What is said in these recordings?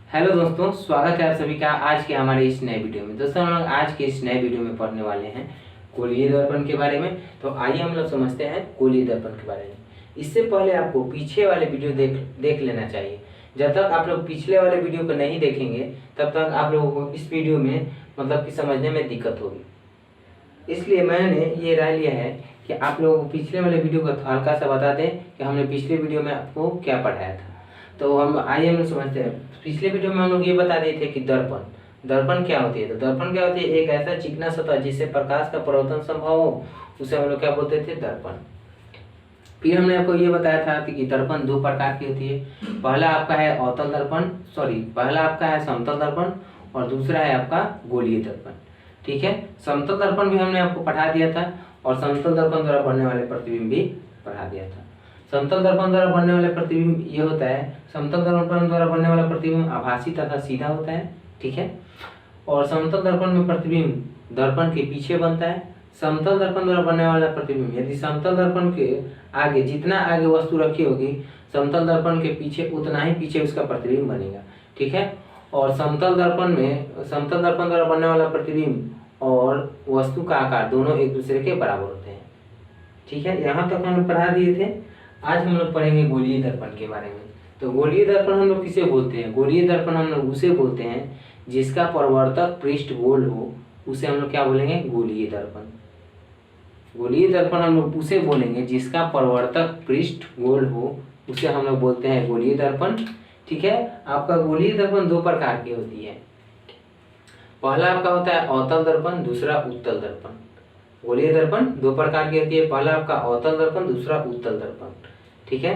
Hello दोस्तों, स्वागत है आप सभी का आज के हमारे इस नए वीडियो में। दोस्तों, हम लोग आज के इस नए वीडियो में पढ़ने वाले हैं गोलीय दर्पण के बारे में। तो आइए हम लोग समझते हैं गोलीय दर्पण के बारे में। इससे पहले आपको पीछे वाले वीडियो देख लेना चाहिए। जब तक आप लोग पिछले वाले वीडियो को नहीं देखेंगे तब तक आप लोगों को इस वीडियो में मतलब कि समझने में दिक्कत होगी। इसलिए मैंने ये राय लिया है कि आप लोगों को पिछले वाले वीडियो को हल्का सा बता दें कि हमने पिछले वीडियो में आपको क्या पढ़ाया था। तो आइए हम लोग समझते हैं। पिछले वीडियो में हम लोग ये बता दिए थे कि दर्पण क्या होती है। तो दर्पण क्या होती है? एक ऐसा चिकना सतह जिससे प्रकाश का परावर्तन संभव हो, उसे हम लोग क्या बोलते थे? दर्पण। फिर हमने आपको ये बताया था कि दर्पण दो प्रकार की होती है। पहला आपका है पहला आपका है समतल दर्पण और दूसरा है आपका गोलीय दर्पण। ठीक है, समतल दर्पण भी हमने आपको पढ़ा दिया था और समतल दर्पण द्वारा बनने वाले प्रतिबिंब भी पढ़ा दिया था। समतल दर्पण द्वारा बनने वाले प्रतिबिंब ये होता है, समतल दर्पण द्वारा बनने वाला प्रतिबिंब आभासी तथा सीधा होता है। ठीक है, और समतल दर्पण में प्रतिबिंब दर्पण के पीछे बनता है। समतल दर्पण द्वारा बनने वाला प्रतिबिंब यदि समतल दर्पण के आगे जितना आगे वस्तु रखी होगी, समतल दर्पण के पीछे उतना ही पीछे उसका प्रतिबिंब बनेगा। ठीक है, और समतल दर्पण द्वारा बनने वाला प्रतिबिंब और वस्तु का आकार दोनों एक दूसरे के बराबर होते हैं। ठीक है, यहाँ तक हम लोग पढ़ा दिए थे। आज हम लोग पढ़ेंगे गोलीय दर्पण के बारे में। तो गोलीय दर्पण हम लोग किसे बोलते हैं? गोलीय दर्पण हम लोग उसे बोलते हैं जिसका परावर्तक पृष्ठ गोल हो, उसे हम लोग क्या बोलेंगे? गोलीय दर्पण। गोलीय दर्पण हम लोग उसे बोलेंगे जिसका परावर्तक पृष्ठ गोल हो, उसे हम लोग बोलते हैं गोलीय दर्पण। ठीक है, आपका गोलीय दर्पण दो प्रकार की होती है। पहला आपका होता है अवतल दर्पण, दूसरा उत्तल दर्पण। गोलीय दर्पण दो प्रकार की होती है। पहला आपका अवतल दर्पण, दूसरा उत्तल दर्पण। ठीक है,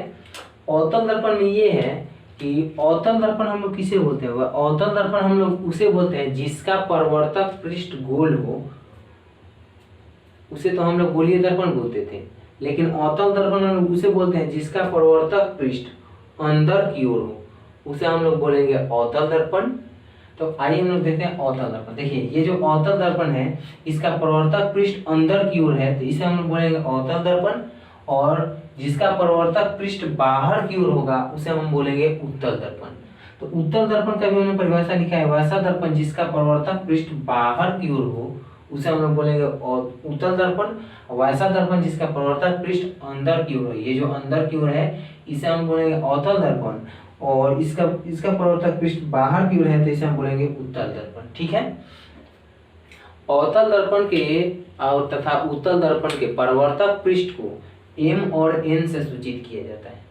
अवतल दर्पण में ये है कि अवतल दर्पण हम लोग किसे बोलते हैं? अवतल दर्पण हम लोग उसे बोलते हैं जिसका परावर्तक पृष्ठ गोल हो, उसे तो हम लोग गोलीय दर्पण बोलते थे। लेकिन अवतल दर्पण हम लोग उसे बोलते हैं जिसका परावर्तक पृष्ठ अंदर की ओर हो, उसे हम लोग बोलेंगे अवतल दर्पण। तो आइए हम लोग देखते हैं अवतल दर्पण। देखिए, ये जो अवतल दर्पण है इसका परावर्तक पृष्ठ अंदर की ओर है, तो इसे हम लोग बोलेंगे अवतल दर्पण। और जिसका परावर्तक पृष्ठ बाहर की ओर होगा उसे हम बोलेंगे उत्तल दर्पण। तो उत्तल दर्पण का भी हमने परिभाषा लिखा है, वैसा दर्पण जिसका परावर्तक पृष्ठ बाहर की ओर हो उसे हम लोग बोलेंगे उत्तल दर्पण। वैसा दर्पण जिसका परावर्तक पृष्ठ अंदर की ओर है, ये जो अंदर की ओर है इसे हम बोलेंगे अवतल दर्पण। और इसका परावर्तक पृष्ठ बाहर की ओर है तो इसे हम बोलेंगे उत्तल दर्पण। ठीक है, अवतल दर्पण के और तथा उत्तल दर्पण के परावर्तक पृष्ठ को M और N से सूचित किया जाता है।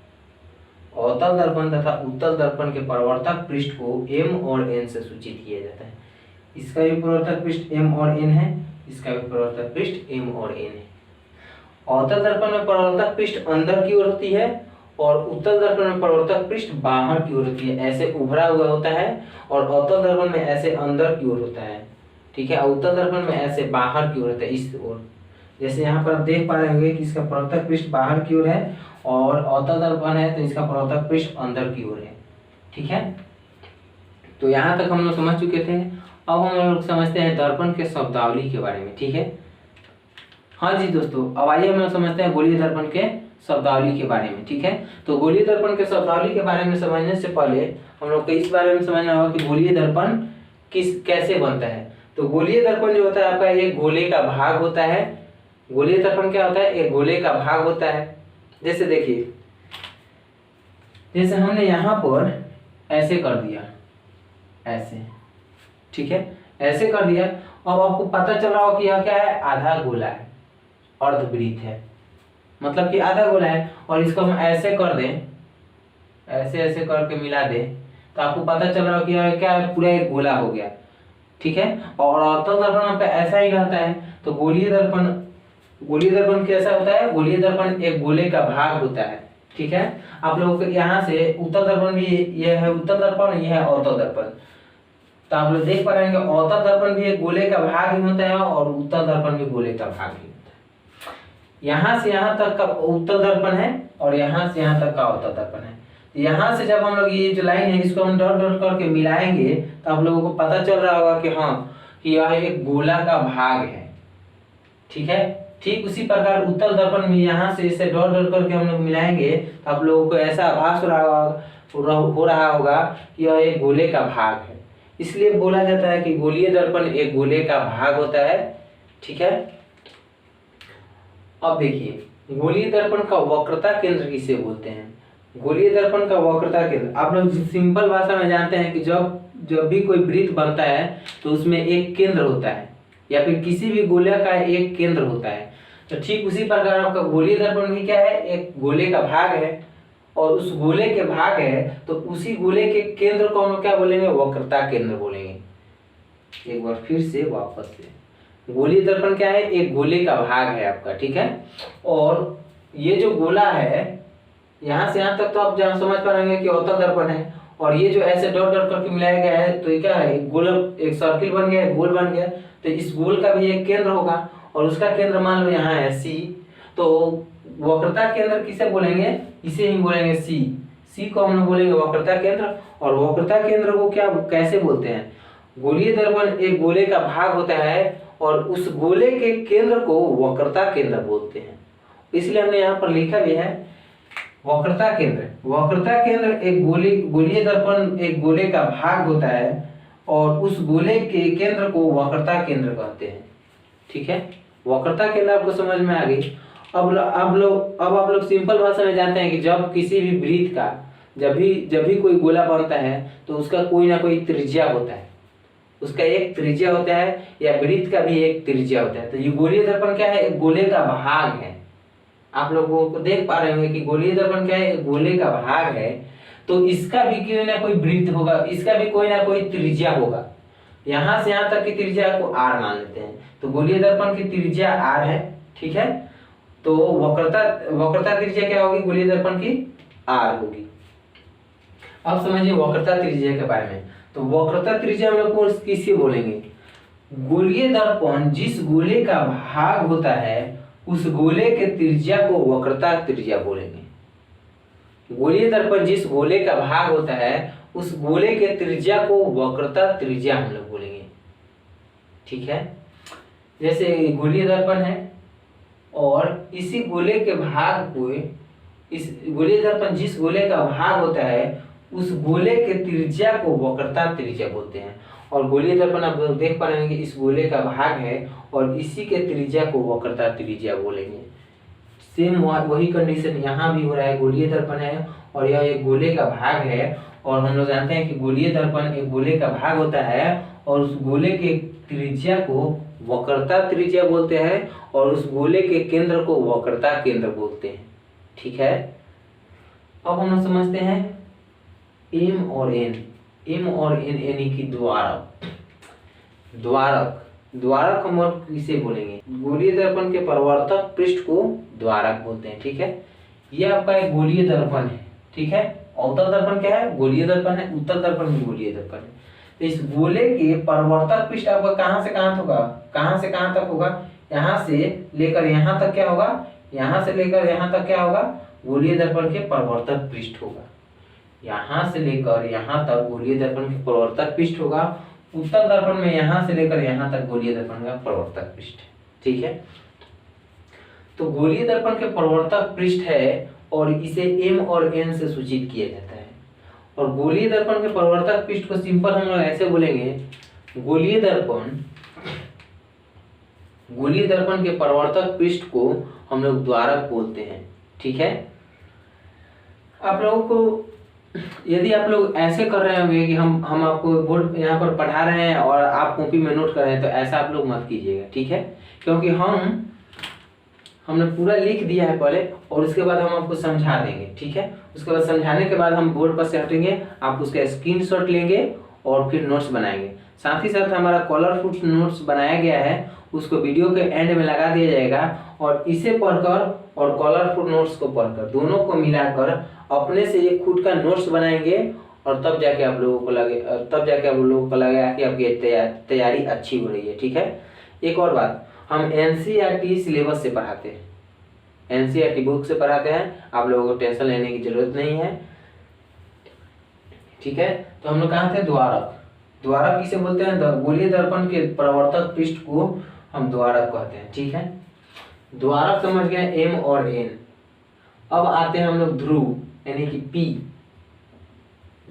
अवतल दर्पण तथा उत्तल दर्पण के परावर्तक पृष्ठ को M और N से सूचित किया जाता है। इसका भी परावर्तक पृष्ठ M और N है, इसका भी परावर्तक पृष्ठ M और N है। अवतल दर्पण में परावर्तक पृष्ठ अंदर की ओर होती है और उत्तल दर्पण में परावर्तक पृष्ठ बाहर की ओर होती है। ऐसे उभरा हुआ होता है और अवतल दर्पण में ऐसे अंदर की ओर होता है। ठीक है, उत्तल दर्पण में ऐसे बाहर की ओर होता है, इस ओर। जैसे यहाँ पर आप देख पा रहे होंगे कि इसका परावर्तक पृष्ठ बाहर की ओर है और अवतल दर्पण है तो इसका परावर्तक पृष्ठ अंदर की ओर है। ठीक है, तो यहाँ तक हम लोग समझ चुके थे। अब हम लोग समझते हैं दर्पण के शब्दावली के बारे में। ठीक है, हाँ जी दोस्तों, अब आइए हम लोग समझते हैं गोलीय दर्पण के शब्दावली के बारे में। ठीक है, तो गोलीय दर्पण के शब्दावली के बारे में समझने से पहले हम लोग को इस बारे में समझना होगा कि गोलीय दर्पण कैसे बनता है। तो गोलीय दर्पण जो होता है आपका एक गोले का भाग होता है। गोलीय दर्पण क्या होता है? एक गोले का भाग होता है। जैसे देखिए, जैसे हमने यहाँ पर ऐसे कर दिया, ऐसे। ठीक है, ऐसे कर दिया। अब आपको पता चल रहा हो कि यह क्या है? आधा गोला है, अर्धवृत्त है, मतलब कि आधा गोला है। और इसको हम ऐसे कर दें, ऐसे ऐसे करके मिला दें तो आपको पता चल रहा हो कि यह क्या है? पूरा एक गोला हो गया। ठीक है, और अवतल दर्पण पे ऐसा ही रहता है। तो गोलीय दर्पण कैसा होता है? गोलीय दर्पण एक गोले का भाग होता है। ठीक है, आप लोगों को यहाँ से उत्तल दर्पण भी, यह है उत्तल दर्पण, यह है अवतल दर्पण। तो आप लोग देख पा रहे हैं कि अवतल दर्पण भी एक गोले का भाग ही होता है और उत्तल दर्पण भी गोले का भाग ही होता है। यहाँ से यहाँ तक का उत्तल दर्पण है और यहाँ से यहाँ तक का अवतल दर्पण है। यहाँ से जब हम लोग ये जो लाइन है इसको हम डॉट डॉट करके मिलाएंगे तो आप लोगों को पता चल रहा होगा कि हाँ, कि यह एक गोला का भाग है। ठीक है, ठीक उसी प्रकार उत्तल दर्पण में यहाँ से इसे डॉट डॉट करके हम लोग मिलाएंगे तो आप लोगों को ऐसा आभास हो रहा होगा हो रहा होगा कि यह एक गोले का भाग है, इसलिए बोला जाता है कि गोलीय दर्पण एक गोले का भाग होता है। ठीक है, अब देखिए गोलीय दर्पण का वक्रता केंद्र किसे बोलते हैं। गोलीय दर्पण का वक्रता केंद्र आप लोग सिंपल भाषा में जानते हैं कि जब जब भी कोई वृत्त बनता है तो उसमें एक केंद्र होता है, या फिर किसी भी गोले का एक केंद्र होता है। तो ठीक उसी प्रकार आपका गोलीय दर्पण भी क्या है, एक गोले का भाग है, और उस गोले के भाग है तो उसी गोले के केंद्र को हम क्या बोलेंगे, वक्रता केंद्र बोलेंगे। एक बार फिर से वापस से, गोलीय दर्पण क्या है, एक गोले का भाग है आपका। ठीक है, और ये जो गोला है यहाँ से यहाँ तक तो आप जहाँ समझ पा रहे हैं कि अवतल दर्पण है, और ये जो ऐसे डॉट डॉट करके मिलाया गया है तो ये क्या है, एक गोल, एक सर्किल बन गया, एक गोल बन गया। तो इस गोल का भी एक केंद्र होगा, और उसका केंद्र मान लो यहाँ है सी। तो वक्रता केंद्र किसे बोलेंगे, इसे ही बोलेंगे सी। सी को हम लोग बोलेंगे वक्रता केंद्र। और वक्रता केंद्र को क्या कैसे बोलते हैं, गोलीय दर्पण एक गोले का भाग होता है और उस गोले के केंद्र को वक्रता केंद्र बोलते हैं। इसलिए हमने यहाँ पर लिखा भी है वक्रता केंद्र। वक्रता केंद्र एक गोलीय दर्पण एक गोले का भाग होता है और उस गोले के केंद्र को वक्रता केंद्र कहते हैं। ठीक है, वक्रता केंद्र आपको समझ में आ गई। अब आप लोग सिंपल भाषा में जानते हैं कि जब किसी भी वृत्त का जब भी कोई गोला बनता है तो उसका कोई ना कोई त्रिज्या होता है, उसका एक त्रिज्या होता है, या वृत्त का भी एक त्रिज्या होता है। तो ये गोलीय दर्पण क्या है, एक गोले का भाग है। आप लोगों को देख पा रहे होंगे कि गोलीय दर्पण क्या है, एक गोले का भाग है। तो इसका भी कोई ना कोई वृत्त होगा, इसका भी कोई ना कोई त्रिज्या होगा। यहाँ से यहाँ तक की त्रिज्या को आर मान लेते हैं, तो गोलीय दर्पण की त्रिज्या आर है। ठीक है, तो वक्रता त्रिज्या क्या होगी, गोलीय दर्पण की आर होगी। अब समझिए वक्रता त्रिज्या के बारे में। तो वक्रता त्रिज्या हम लोग को किससे बोलेंगे, गोलीय दर्पण जिस गोले का भाग होता है उस गोले के त्रिज्या को वक्रता त्रिज्या बोलेंगे। गोलीय दर्पण जिस गोले का भाग होता है उस गोले के त्रिज्या को वक्रता त्रिज्या हम लोग बोलेंगे। ठीक है, जैसे गोलीय दर्पण है और इसी गोले के भाग को, इस गोलीय दर्पण जिस गोले का भाग होता है उस गोले के त्रिज्या को वक्रता त्रिज्या बोलते हैं। और गोलीय दर्पण आप देख पा रहे हैं कि इस गोले का भाग है और इसी के त्रिज्या को वक्रता त्रिज्या बोलेंगे। सेम वही कंडीशन यहाँ भी हो रहा है, गोलीय दर्पण है और यह एक गोले का भाग है, और हम लोग जानते हैं कि गोलीय दर्पण एक गोले का भाग होता है और उस गोले के त्रिज्या को वक्रता त्रिज्या बोलते हैं और उस गोले के केंद्र को वक्रता केंद्र बोलते हैं। ठीक है, अब हम लोग समझते हैं एम और एन। एम और एन यानी कि द्वारक। द्वारक हम लोग किसे बोलेंगे, गोलीय दर्पण के परावर्तक पृष्ठ को द्वारक बोलते हैं। ठीक है, ये आपका एक गोलीय दर्पण है। ठीक है, अवतल दर्पण क्या है, गोलीय दर्पण है, उत्तल दर्पण भी गोलीय दर्पण है। तो इस गोले के परावर्तक पृष्ठ आपका कहाँ से कहाँ तक होगा, कहाँ से कहाँ तक होगा, यहाँ से लेकर यहाँ तक क्या होगा, यहाँ से लेकर यहाँ तक क्या होगा, गोलीय दर्पण के परावर्तक पृष्ठ होगा। यहाँ से लेकर यहाँ तक गोलीय दर्पण के परावर्तक पृष्ठ होगा। उत्तल दर्पण में यहाँ से लेकर यहाँ तक गोलीय दर्पण का परावर्तक पृष्ठ। ठीक है, तो गोलीय दर्पण के परावर्तक पृष्ठ है और इसे एम और एन से सूचित किया जाता है। और गोलीय दर्पण के परावर्तक पृष्ठ को सिंपल हम लोग ऐसे बोलेंगे, गोलीय दर्पण के परावर्तक पृष्ठ को हम लोग द्वारक बोलते हैं। ठीक है, आप लोगों को यदि आप लोग ऐसे कर रहे होंगे कि हम आपको बोर्ड यहाँ पर पढ़ा रहे हैं और आप कॉपी में नोट कर रहे हैं, तो ऐसा आप लोग मत कीजिएगा। ठीक है, क्योंकि हमने पूरा लिख दिया है पहले और उसके बाद हम आपको समझा देंगे। ठीक है, उसके बाद समझाने के बाद हम बोर्ड पर से हटेंगे, आप उसका स्क्रीनशॉट लेंगे और फिर नोट्स बनाएंगे। साथ ही साथ हमारा कलरफुल नोट्स बनाया गया है, उसको वीडियो के एंड में लगा दिया जाएगा, और इसे पढ़कर और कलरफुल नोट्स को पढ़कर दोनों को मिलाकर अपने से एक खुद का नोट्स बनाएंगे, और तब जाके आप लोगों को लगेगा कि आपकी तैयारी अच्छी हो रही है। ठीक है, एक और बात, हम एनसीईआरटी सिलेबस से पढ़ाते हैं, एनसीईआरटी बुक से पढ़ाते हैं, आप लोगों को टेंशन लेने की जरूरत नहीं है। ठीक है, तो हम लोग कहाँ थे, द्वारक किसे बोलते हैं, गोलीय दर्पण के परावर्तक पृष्ठ को हम द्वारक कहते हैं। ठीक है, द्वारक समझ गए एम और एन। अब आते हैं हम लोग ध्रुव यानी कि पी।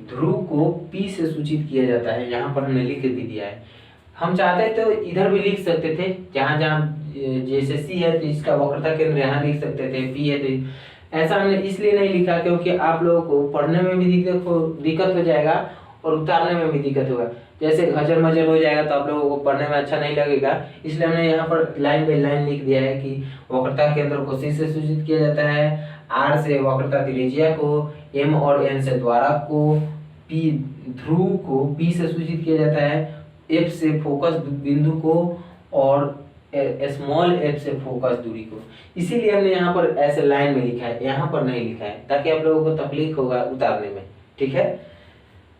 ध्रुव को P से सूचित किया जाता है। यहाँ पर हमने लिख भी दिया है। हम चाहते तो इधर भी लिख सकते थे, जहाँ जहाँ जैसे C है तो इसका वक्रता केंद्र यहाँ लिख सकते थे, P है तो ऐसा हमने इसलिए नहीं लिखा क्योंकि आप लोगों को पढ़ने में भी दिक्कत हो जाएगा और उतारने में भी दिक्कत होगा। जैसे घजर मजर हो जाएगा तो आप लोगों को पढ़ने में अच्छा नहीं लगेगा, इसलिए हमने यहाँ पर लाइन बाई लाइन लिख दिया है कि वक्रता केंद्र को C से सूचित किया जाता है, R से वक्रता त्रिज्या को, M और N से द्वारक को, P ध्रुव को P से सूचित किया जाता है, F से फोकस बिंदु को और स्मॉल f से फोकस दूरी को। इसीलिए हमने यहाँ पर ऐसे लाइन में लिखा है, यहाँ पर नहीं लिखा है ताकि आप लोगों को तकलीफ होगा उतारने में। ठीक है,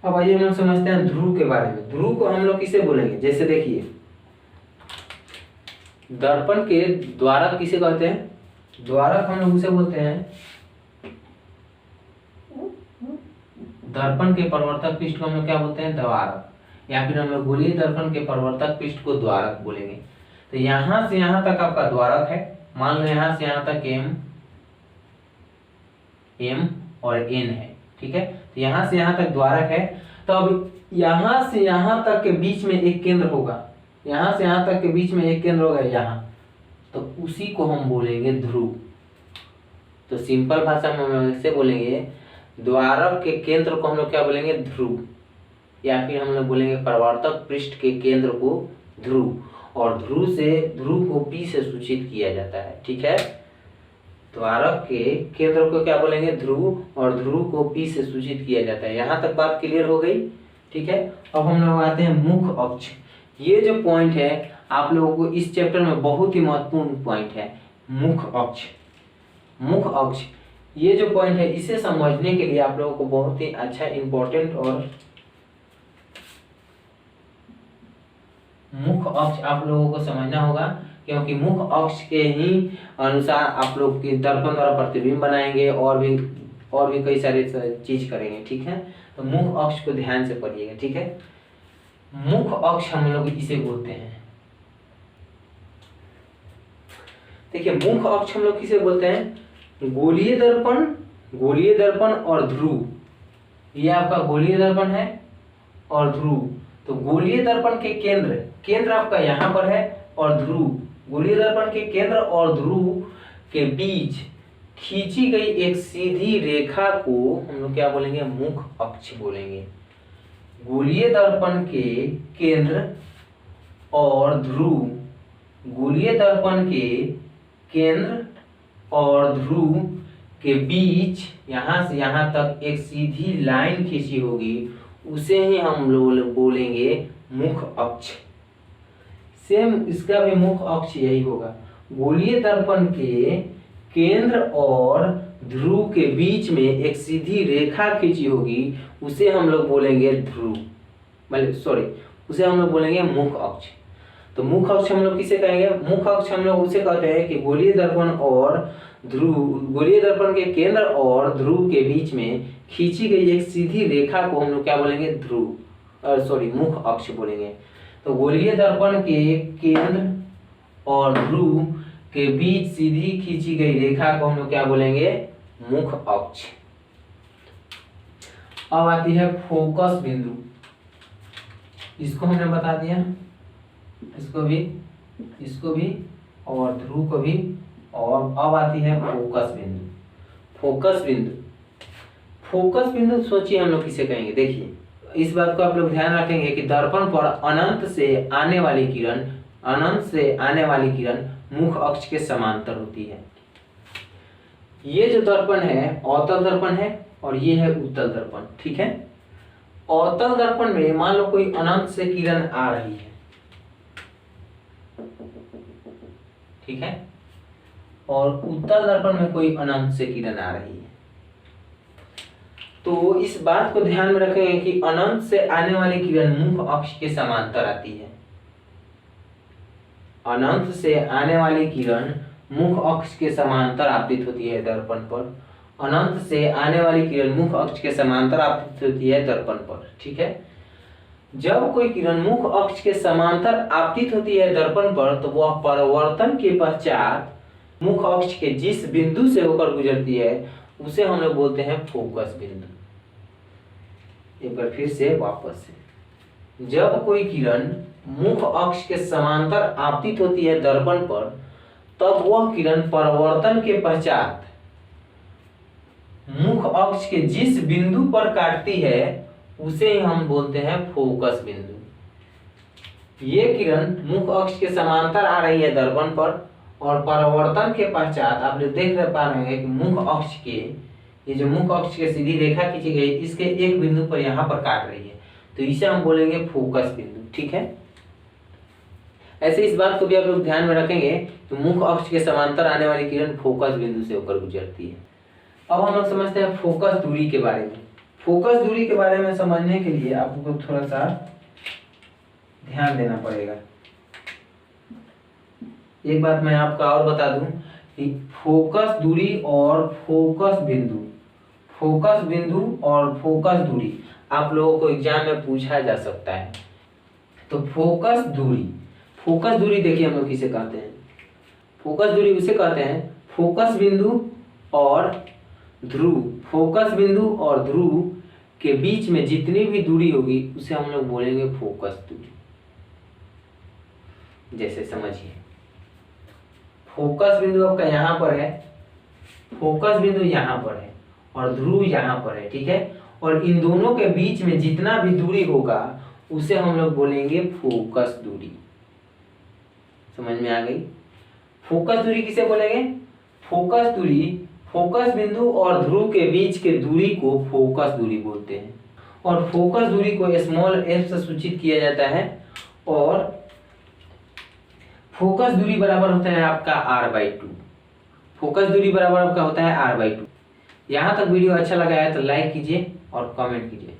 अब आइए हम लोग समझते हैं ध्रुव के बारे में। ध्रुव को हम लोग किसे बोलेंगे? जैसे देखिए, दर्पण के द्वारक किसे कहते हैं? द्वारक हम लोग उसे बोलते हैं, दर्पण के परावर्तक पृष्ठ को हम लोग क्या बोलते हैं? द्वारक, या फिर हम लोग गोलीय दर्पण के परावर्तक पृष्ठ को द्वारक बोलेंगे। तो यहां से यहां तक आपका द्वारक है, मान लो यहां से यहां तक M और N है। ठीक है, तो यहां से यहां तक द्वारक है। तो अब यहां से यहां तक के बीच में एक केंद्र होगा, यहां से यहां तक के बीच में एक केंद्र होगा यहाँ, तो उसी को हम बोलेंगे ध्रुव। तो सिंपल भाषा में हम इसे बोलेंगे, द्वारक के केंद्र को हम लोग क्या बोलेंगे? ध्रुव, या फिर हम लोग बोलेंगे परावर्तक पृष्ठ के केंद्र को ध्रुव, और ध्रुव को P से सूचित किया जाता है। ठीक है, द्वारक के केंद्र को क्या बोलेंगे? ध्रुव, और ध्रुव को P से सूचित किया जाता है। यहाँ तक बात क्लियर हो गई। ठीक है, अब हम लोग आते हैं मुख अक्ष। ये जो पॉइंट है आप लोगों को इस चैप्टर में बहुत ही महत्वपूर्ण पॉइंट है, मुख अक्ष। मुख अक्ष ये जो पॉइंट है, इसे समझने के लिए आप लोगों को बहुत ही अच्छा इंपॉर्टेंट और मुख अक्ष आप लोगों को समझना होगा, क्योंकि मुख अक्ष के ही अनुसार आप लोग की दर्पण द्वारा प्रतिबिंब बनाएंगे और भी कई सारे चीज करेंगे। ठीक है, तो मुख अक्ष को ध्यान से पढ़िएगा। ठीक है, मुख अक्ष हम लोग इसे बोलते हैं। देखिए, मुख अक्ष हम लोग किसे बोलते हैं? गोलीय दर्पण और ध्रुव। ये आपका गोलीय दर्पण है और ध्रुव। तो गोलीय दर्पण के केंद्र आपका यहाँ पर है, और ध्रुव, गोलीय दर्पण के केंद्र और ध्रुव के बीच खींची गई एक सीधी रेखा को हम लोग क्या बोलेंगे? मुख अक्ष बोलेंगे। गोलीय दर्पण के केंद्र और ध्रुव, गोलीय दर्पण के केंद्र और ध्रुव के बीच यहाँ से यहाँ तक एक सीधी लाइन खींची होगी, उसे ही हम लोग बोलेंगे मुख अक्ष। सेम इसका भी मुख अक्ष यही होगा। गोलीय दर्पण के केंद्र और ध्रुव के बीच में एक सीधी रेखा खींची होगी, उसे हम लोग बोलेंगे उसे हम लोग बोलेंगे मुख अक्ष। तो मुख अक्ष हम लोग किसे कहेंगे? मुख अक्ष हम लोग उसे कहते हैं कि गोलीय दर्पण के केंद्र और ध्रुव के बीच में खींची गई एक सीधी रेखा को हम लोग क्या बोलेंगे? मुख अक्ष बोलेंगे। तो गोलीय दर्पण के केंद्र और ध्रुव के बीच सीधी खींची गई रेखा को हम लोग क्या बोलेंगे? मुख अक्ष। अब आती है फोकस बिंदु। इसको हमने बता दिया, इसको भी और ध्रुव को भी। और अब आती है फोकस बिंदु सोचिए हम लोग किसे कहेंगे? देखिए, इस बात को आप लोग ध्यान रखेंगे कि दर्पण पर अनंत से आने वाली किरण मुख अक्ष के समांतर होती है। ये जो दर्पण है अवतल दर्पण है और ये है उत्तल दर्पण। ठीक है, अवतल दर्पण में मान लो कोई अनंत से किरण आ रही है, ठीक है, और उत्तल दर्पण में कोई अनंत से किरण आ रही है। तो इस बात को ध्यान में रखेंगे कि अनंत से आने वाली किरण मुख अक्ष के समांतर आती है। अनंत से आने वाली किरण मुख अक्ष के समांतर आपतित होती है दर्पण पर। अनंत से आने वाली किरण मुख अक्ष के समांतर आपतित होती है दर्पण पर। ठीक है, जब कोई किरण मुख अक्ष के समांतर आपतित होती है दर्पण पर, तो वह परावर्तन के पश्चात मुख अक्ष के जिस बिंदु से होकर गुजरती है उसे हम लोग बोलते हैं फोकस बिंदु। एक बार फिर से वापस से, जब कोई किरण मुख अक्ष के समांतर आपतित होती है दर्पण पर, तब वह किरण परावर्तन के पश्चात मुख अक्ष के जिस बिंदु पर काटती है उसे हम बोलते हैं फोकस बिंदु। ये किरण मुख अक्ष के समांतर आ रही है दर्पण पर और परावर्तन के पश्चात आप लोग देख पा रहे हैं कि मुख अक्ष के, ये जो मुख अक्ष के सीधी रेखा खींची गई इसके एक बिंदु पर यहाँ पर काट रही है, तो इसे हम बोलेंगे फोकस बिंदु। ठीक है, ऐसे इस बात को भी आप लोग ध्यान में रखेंगे कि मुख अक्ष के समांतर आने वाली किरण फोकस बिंदु से होकर गुजरती है। अब हम लोग समझते हैं फोकस दूरी के बारे में। फोकस दूरी के बारे में समझने के लिए आपको थोड़ा सा ध्यान देना पड़ेगा। एक बात मैं आपको और बता दूं कि फोकस दूरी और फोकस बिंदु और फोकस दूरी आप लोगों को एग्जाम में पूछा जा सकता है। तो फोकस दूरी देखिए हम लोग किसे कहते हैं। फोकस दूरी उसे कहते हैं फोकस बिंदु और ध्रुव के बीच में जितनी भी दूरी होगी उसे हम लोग बोलेंगे फोकस दूरी। जैसे समझिए, फोकस बिंदु आपका यहाँ पर है, फोकस बिंदु यहाँ पर है और ध्रुव यहाँ पर है। ठीक है, और इन दोनों के बीच में जितना भी दूरी होगा उसे हम लोग बोलेंगे फोकस दूरी। समझ में आ गई? फोकस दूरी किसे बोलेंगे? फोकस दूरी फोकस बिंदु और ध्रुव के बीच के दूरी को फोकस दूरी बोलते हैं और फोकस दूरी को स्मॉल f से सूचित किया जाता है और फोकस दूरी बराबर होता है आपका r/2। फोकस दूरी बराबर आपका होता है r/2। यहाँ तक वीडियो अच्छा लगा है तो लाइक कीजिए और कमेंट कीजिए।